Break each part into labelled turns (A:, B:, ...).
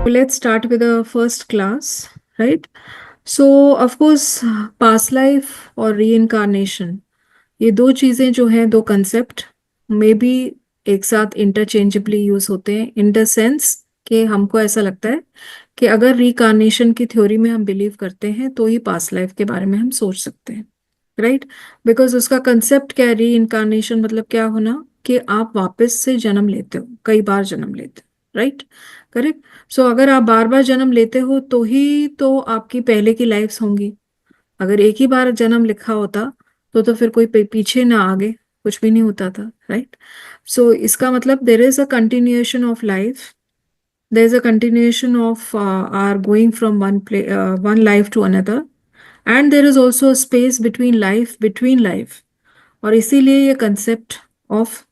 A: let's start with the first class, right? So, of course, past life और reincarnation, ये दो चीजें जो हैं, दो कंसेप्ट में भी एक साथ इंटरचेंजेबली यूज होते हैं, इन द सेंस कि हमको ऐसा लगता है कि अगर रिकारनेशन की थ्योरी में हम बिलीव करते हैं तो ही पास्ट लाइफ के बारे में हम सोच सकते हैं, राइट? बिकॉज उसका कंसेप्ट क्या है, री इनकारनेशन मतलब क्या होना कि आप वापस से जन्म लेते हो, कई बार जन्म लेते हो, राइट? करेक्ट। सो अगर आप बार बार जन्म लेते हो तो ही तो आपकी पहले की लाइफ्स होंगी। अगर एक ही बार जन्म लिखा होता तो फिर कोई पीछे ना आगे कुछ भी नहीं होता था, राइट? सो इसका मतलब there is a continuation of life, there is a continuation of or going from one life to another, and there is also space between life. और इसीलिए ये कंसेप्ट ऑफ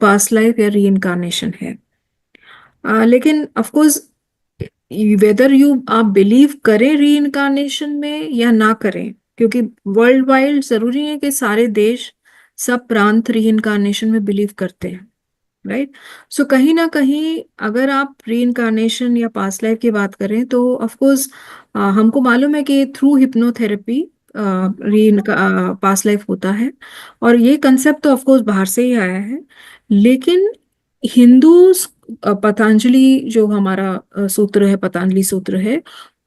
A: पास्ट लाइफ या री incarnation है। लेकिन of course whether you आप believe करें री इनकारनेशन में या ना करें, क्योंकि वर्ल्ड वाइड जरूरी है कि सारे देश, सब प्रांत री इनकारनेशन में बिलीव करते हैं, राइट? सो कहीं ना कहीं अगर आप री इनकारनेशन या पास्ट लाइफ की बात करें तो ऑफ कोर्स हमको मालूम है कि थ्रू हिप्नोथेरेपी री पास्ट लाइफ होता है, और ये कंसेप्ट तो ऑफ कोर्स बाहर से ही आया है। लेकिन हिंदू पतंजलि जो हमारा सूत्र है, पतंजलि सूत्र है,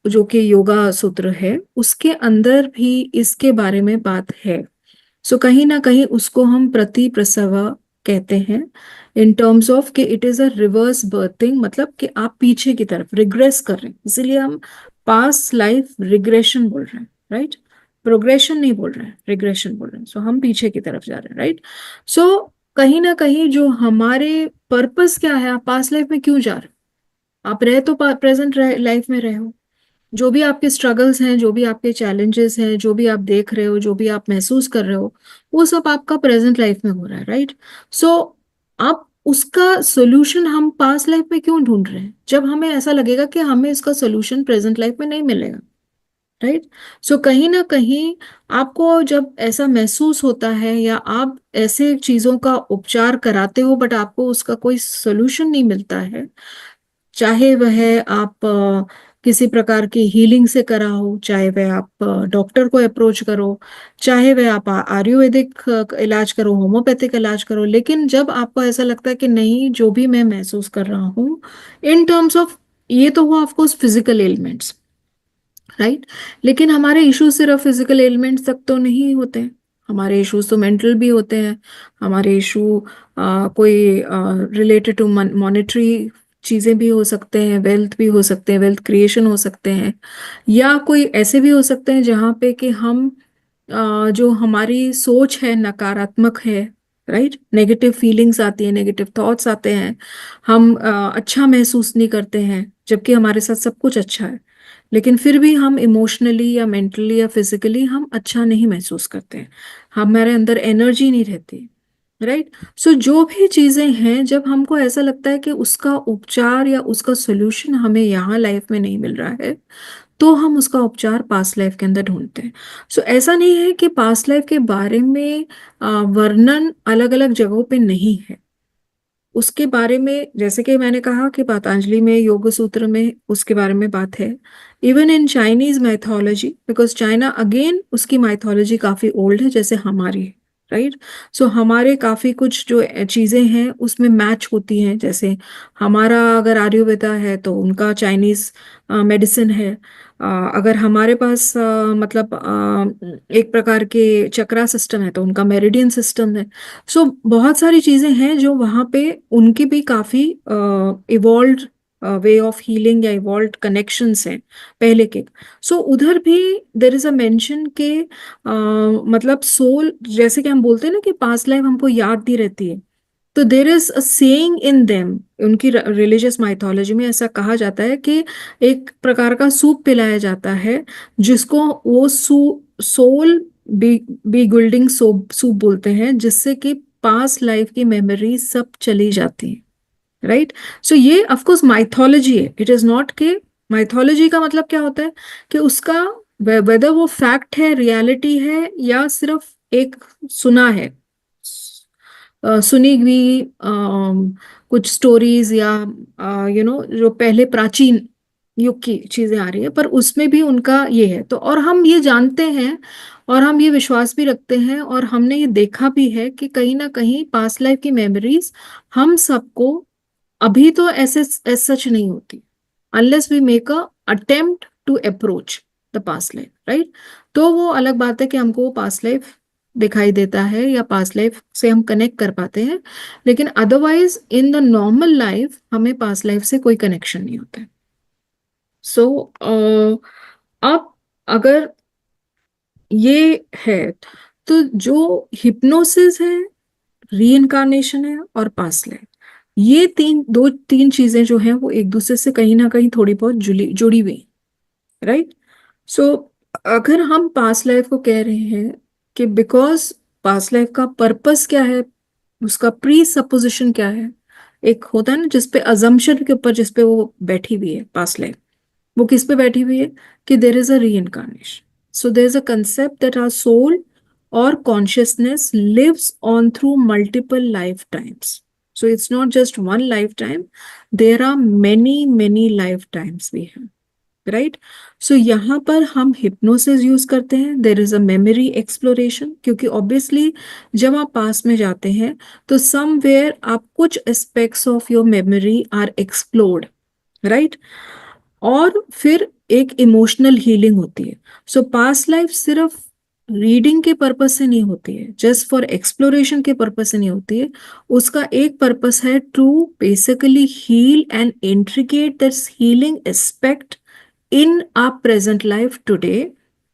A: जो कि योगा सूत्र है, उसके अंदर भी इसके बारे में बात है। सो कहीं ना कहीं उसको हम प्रति प्रसव कहते हैं, इन टर्म्स ऑफ कि it is a reverse berthing, मतलब कि आप पीछे की तरफ रिग्रेस कर रहे हैं, इसीलिए हम पास्ट लाइफ रिग्रेशन बोल रहे हैं, राइट? प्रोग्रेशन नहीं बोल रहे हैं, रिग्रेशन बोल रहे हैं। सो हम पीछे की तरफ जा रहे हैं, राइट? सो कहीं ना कहीं जो हमारे पर्पस क्या है, आप पास्ट लाइफ में क्यों जा रहे हो? आप रहे तो प्रेजेंट लाइफ में रहे हो। जो भी आपके स्ट्रगल्स हैं, जो भी आपके चैलेंजेस हैं, जो भी आप देख रहे हो, जो भी आप महसूस कर रहे हो, वो सब आपका प्रेजेंट लाइफ में हो रहा है, राइट? सो आप उसका सोल्यूशन हम पास्ट लाइफ में क्यों ढूंढ रहे हैं, जब हमें ऐसा लगेगा कि हमें इसका सोल्यूशन प्रेजेंट लाइफ में नहीं मिलेगा, राइट? सो कहीं ना कहीं आपको जब ऐसा महसूस होता है या आप ऐसे चीजों का उपचार कराते हो बट आपको उसका कोई सोल्यूशन नहीं मिलता है, चाहे वह आप किसी प्रकार की हीलिंग से करा हो, चाहे वह आप डॉक्टर को अप्रोच करो, चाहे वह आप आयुर्वेदिक इलाज करो, होम्योपैथिक इलाज करो, लेकिन जब आपको ऐसा लगता है कि नहीं, जो भी मैं महसूस कर रहा हूँ इन टर्म्स ऑफ, ये तो हुआ ऑफकोर्स फिजिकल एलिमेंट्स, राइट? लेकिन हमारे इश्यूज सिर्फ फिजिकल एलिमेंट्स तक तो नहीं होते हैं, हमारे इश्यूज तो मेंटल भी होते हैं। हमारे इशू कोई रिलेटेड टू मॉनेटरी चीजें भी हो सकते हैं, वेल्थ भी हो सकते हैं, वेल्थ क्रिएशन हो सकते हैं, या कोई ऐसे भी हो सकते हैं जहाँ पे कि हम जो हमारी सोच है नकारात्मक है, राइट? नेगेटिव फीलिंग्स आती है, नेगेटिव थॉट्स आते हैं, हम अच्छा महसूस नहीं करते हैं जबकि हमारे साथ सब कुछ अच्छा है, लेकिन फिर भी हम इमोशनली या मेंटली या फिजिकली हम अच्छा नहीं महसूस करते हैं, हमारे अंदर एनर्जी नहीं रहती, राइट? सो जो भी चीजें हैं, जब हमको ऐसा लगता है कि उसका उपचार या उसका सोल्यूशन हमें यहाँ लाइफ में नहीं मिल रहा है, तो हम उसका उपचार पास्ट लाइफ के अंदर ढूंढते हैं। सो ऐसा नहीं है कि पास्ट लाइफ के बारे में वर्णन अलग अलग जगहों पे नहीं है, उसके बारे में जैसे कि मैंने कहा कि पतंजलि में योग सूत्र में उसके बारे में बात है। Even in Chinese mythology, because China again उसकी माइथोलॉजी काफी ओल्ड है जैसे हमारी, राइट? सो हमारे काफी कुछ जो चीजें हैं उसमें मैच होती हैं, जैसे हमारा अगर आयुर्वेदा है तो उनका चाइनीज मेडिसिन है। अगर हमारे पास मतलब एक प्रकार के चक्रा सिस्टम है तो उनका मेरिडियन सिस्टम है। सो बहुत सारी चीजें हैं जो वहाँ पे उनकी भी काफी इवॉल्व वे ऑफ हीलिंग या इवॉल्व कनेक्शंस हैं पहले के। सो उधर भी देर इज अ मेंशन के मतलब सोल, जैसे कि हम बोलते हैं ना कि पास्ट लाइफ हमको याद दी रहती है, तो देर is a saying in them, उनकी रिलीजियस माइथोलॉजी में ऐसा कहा जाता है कि एक प्रकार का सूप पिलाया जाता है जिसको वो सोल बी गुल्डिंग सूप बोलते हैं, जिससे कि पास्ट लाइफ की मेमोरी सब चली जाती है, राइट? सो ये ऑफ कोर्स माइथोलॉजी है, इट इज नॉट के, माइथोलॉजी का मतलब क्या होता है कि उसका वेदर वो फैक्ट है, रियलिटी है, या सिर्फ एक सुना है, सुनी हुई कुछ स्टोरीज या जो पहले प्राचीन युग की चीजें आ रही है, पर उसमें भी उनका ये है। तो और हम ये जानते हैं और हम ये विश्वास भी रखते हैं और हमने ये देखा भी है कि कहीं ना कहीं पास्ट लाइफ की मेमोरीज हम सबको अभी तो ऐसे सच नहीं होती, unless we make a attempt to approach the past life, right. तो वो अलग बात है कि हमको वो पास्ट लाइफ दिखाई देता है या पास्ट लाइफ से हम कनेक्ट कर पाते हैं, लेकिन otherwise in the normal life हमें पास्ट लाइफ से कोई कनेक्शन नहीं होता है। सो अब अगर ये है तो जो हिप्नोसिस है, रीइंकार्नेशन है और पास्ट लाइफ, ये तीन चीजें जो हैं वो एक दूसरे से कहीं ना कहीं थोड़ी बहुत जुड़ी हुई, राइट। सो अगर हम पास्ट लाइफ को कह रहे हैं कि बिकॉज पास्ट लाइफ का पर्पस क्या है, उसका प्री सपोजिशन क्या है, एक होता है ना जिसपे अजम्पशन के ऊपर जिसपे वो बैठी हुई है पास्ट लाइफ, वो किस पे बैठी हुई है कि there is a reincarnation. So there is a concept that our soul or consciousness lives on through multiple lifetimes. So it's not just one lifetime, there are many lifetimes we have, right? So यहाँ पर हम hypnosis use करते हैं, there is a memory exploration, क्योंकि obviously जब आप पास में जाते हैं तो somewhere आप कुछ aspects of your memory are explored, right? और फिर एक इमोशनल हीलिंग होती है। सो पास्ट लाइफ सिर्फ रीडिंग के पर्पस से नहीं होती है, जस्ट फॉर एक्सप्लोरेशन के पर्पस से नहीं होती है। उसका एक पर्पस है to basically heal and integrate this healing aspect in our present life today,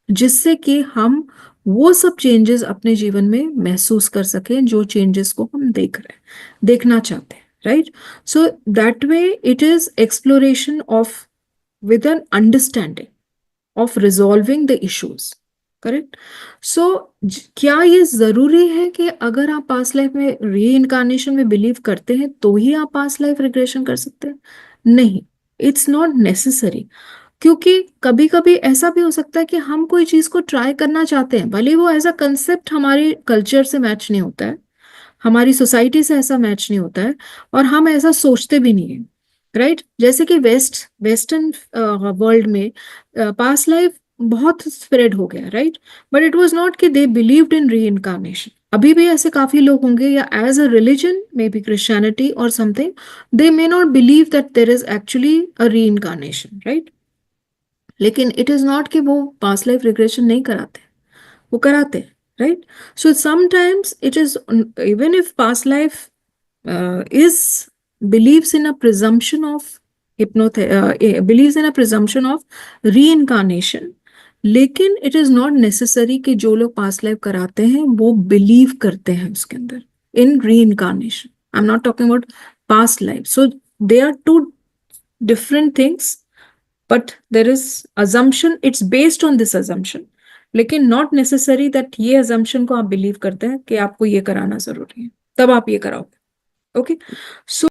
A: जिससे कि हम वो सब चेंजेस अपने जीवन में महसूस कर सकें जो चेंजेस को हम देखना चाहते हैं, right. So that way it is exploration of with an understanding of resolving the issues, correct. So क्या ये जरूरी है कि अगर आप पास्ट लाइफ में री में बिलीव करते हैं तो ही आप पास्ट लाइफ रिग्रेशन कर सकते हैं? नहीं, इट्स नॉट नेसेसरी। क्योंकि कभी कभी ऐसा भी हो सकता है कि हम कोई चीज को ट्राई करना चाहते हैं, भले वो एज अ कंसेप्ट हमारे कल्चर से मैच नहीं होता है, हमारी सोसाइटी से ऐसा मैच नहीं होता है, और हम ऐसा सोचते भी नहीं है, राइट। जैसे कि वेस्टर्न वर्ल्ड में पास्ट लाइफ बहुत स्प्रेड हो गया, right. But it was not कि दे बिलीव्ड इन री, अभी भी ऐसे काफी लोग होंगे, या as a religion may be Christianity और something, they may not believe that there is actually a री, राइट। लेकिन इट इज नॉट कि वो पास्ट लाइफ रिग्रेशन नहीं कराते, वो कराते हैं, right. So sometimes it is, even if past life is believes in a presumption of believes in a presumption of reincarnation, लेकिन इट इज नॉट नेसेसरी कि जो लोग पास्ट लाइफ कराते हैं वो बिलीव करते हैं उसके अंदर in reincarnation. I am not talking about past life. So they are two different things, but there is assumption, it's based on this assumption, लेकिन नॉट नेसेसरी दैट ये assumption को आप बिलीव करते हैं कि आपको ये कराना जरूरी है तब आप ये कराओगे, ओके। सो